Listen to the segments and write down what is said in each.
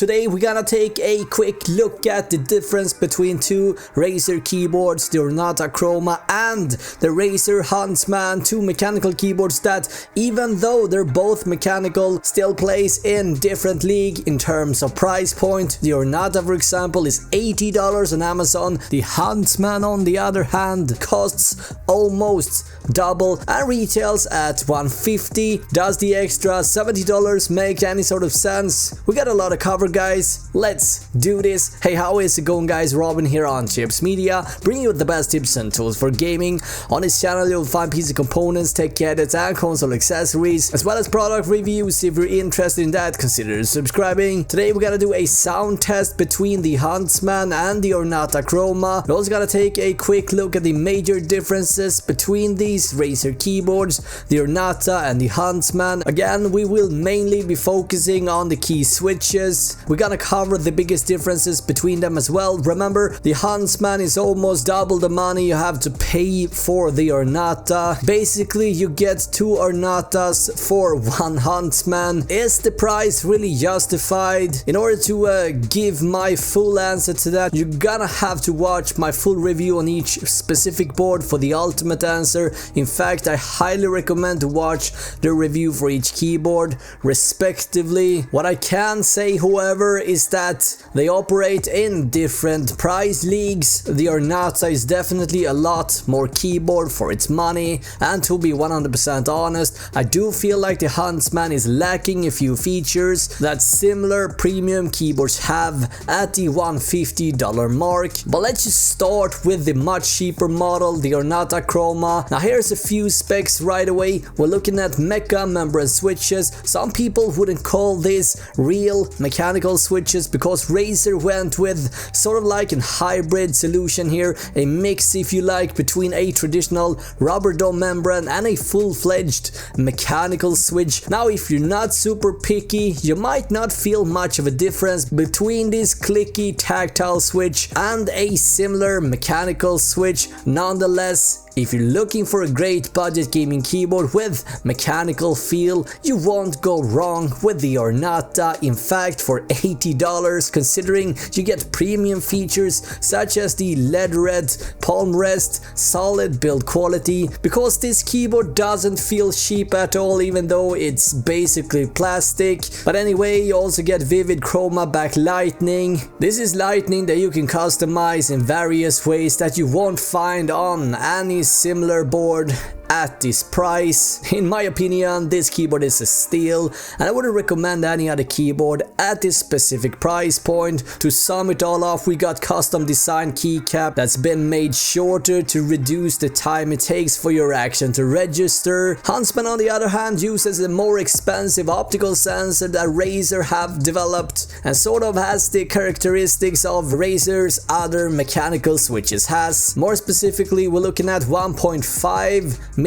today we're gonna take a quick look at the difference between two Razer keyboards, the Ornata Chroma and the Razer Huntsman, two mechanical keyboards that, even though they're both mechanical, still plays in different league in terms of price point. The Ornata, for example, is $80 on Amazon. The Huntsman, on the other hand, costs almost double and retails at $150. Does the extra $70 make any sort of sense? We got a lot to cover, guys. Let's do this. Hey, how is it going, guys? Robin here on Chips Media, bringing you the best tips and tools for gaming. On this channel you'll find PC components, tech gadgets and console accessories, as well as product reviews. If you're interested in that, consider subscribing. Today we're gonna do a sound test between the Huntsman and the Ornata Chroma. We're also gonna take a quick look at the major differences between these Razer keyboards, the Ornata and the Huntsman. Again, we will mainly be focusing on the key switches. We're gonna cover the biggest differences between them as well. Remember, the Huntsman is almost double the money you have to pay for the Ornata. Basically, you get two Ornatas for one Huntsman. Is the price really justified? In order to give my full answer to that, you're gonna have to watch my full review on each specific board for the ultimate answer. In fact, I highly recommend to watch the review for each keyboard respectively. What I can say, however, is that they operate in different price leagues. The Ornata is definitely a lot more keyboard for its money, and to be 100% honest, I do feel like the Huntsman is lacking a few features that similar premium keyboards have at the $150 mark. But let's just start with the much cheaper model, the Ornata Chroma. Now here's a few specs right away. We're looking at Mecha-Membrane switches. Some people wouldn't call this real mechanical switches because Razer went with sort of like a hybrid solution here, a mix if you like between a traditional rubber dome membrane and a full-fledged mechanical switch. Now if you're not super picky, you might not feel much of a difference between this clicky tactile switch and a similar mechanical switch. Nonetheless, if you're looking for a great budget gaming keyboard with mechanical feel, you won't go wrong with the Ornata. In fact, for $80, considering you get premium features such as the lead-red palm rest, solid build quality, because this keyboard doesn't feel cheap at all, even though it's basically plastic. But anyway, you also get vivid chroma backlighting. This is lighting that you can customize in various ways that you won't find on any similar board at this price. In my opinion, this keyboard is a steal, and I wouldn't recommend any other keyboard at this specific price point. To sum it all off, we got custom designed keycap that's been made shorter to reduce the time it takes for your action to register. Huntsman, on the other hand, uses a more expensive optical sensor that Razer have developed and sort of has the characteristics of Razer's other mechanical switches has. More specifically, we're looking at 1.5mm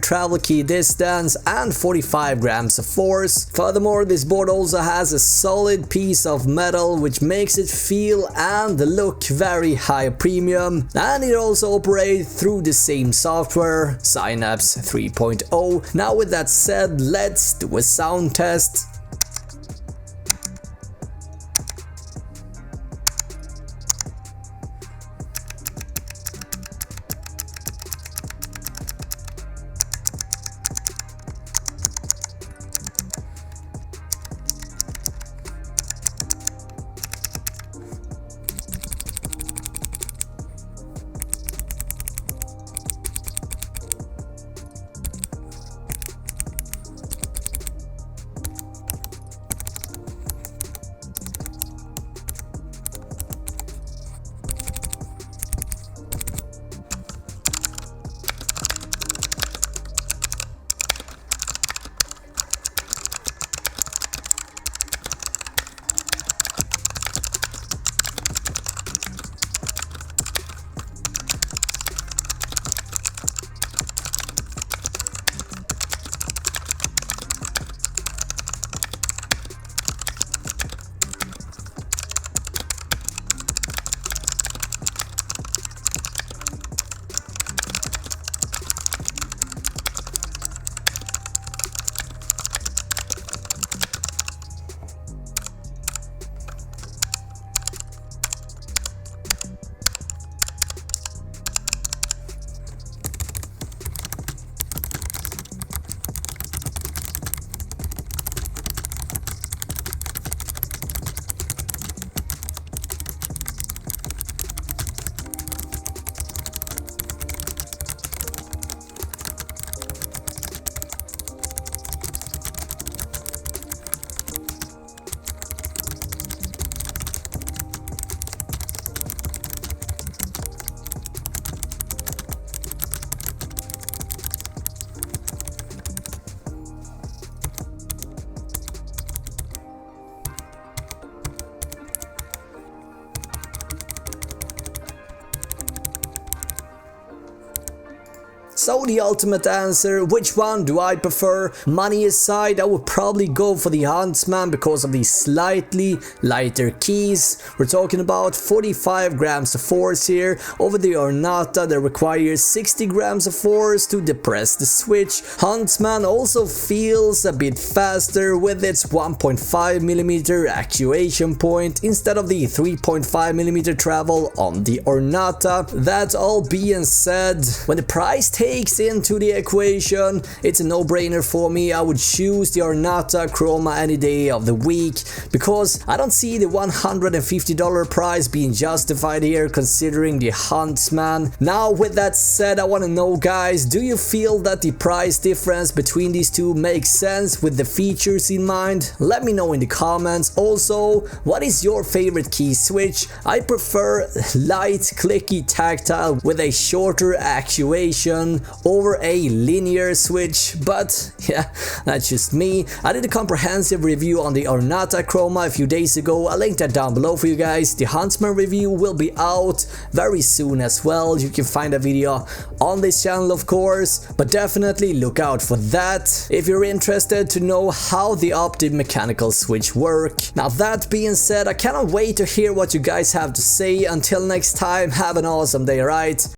travel key distance and 45 grams of force. Furthermore, this board also has a solid piece of metal which makes it feel and look very high premium, and it also operates through the same software, Synapse 3.0. Now with that said, let's do a sound test. So the ultimate answer, which one do I prefer? Money aside, I would probably go for the Huntsman because of the slightly lighter keys. We're talking about 45 grams of force here, over the Ornata that requires 60 grams of force to depress the switch. Huntsman also feels a bit faster with its 1.5mm actuation point instead of the 3.5mm travel on the Ornata. That all being said, when the price takes into the equation, it's a no-brainer for me. I would choose the Ornata Chroma any day of the week because I don't see the $150 price being justified here considering the Huntsman. Now with that said, I want to know guys, do you feel that the price difference between these two makes sense with the features in mind? Let me know in the comments. Also, what is your favorite key switch? I prefer light, clicky, tactile with a shorter actuation over a linear switch, but yeah, that's just me. I did a comprehensive review on the Ornata Chroma a few days ago. I'll link that down below for you guys. The Huntsman review will be out very soon as well. You can find a video on this channel of course, but definitely look out for that if you're interested to know how the optic mechanical switch work. Now that being said, I cannot wait to hear what you guys have to say. Until next time, have an awesome day, right?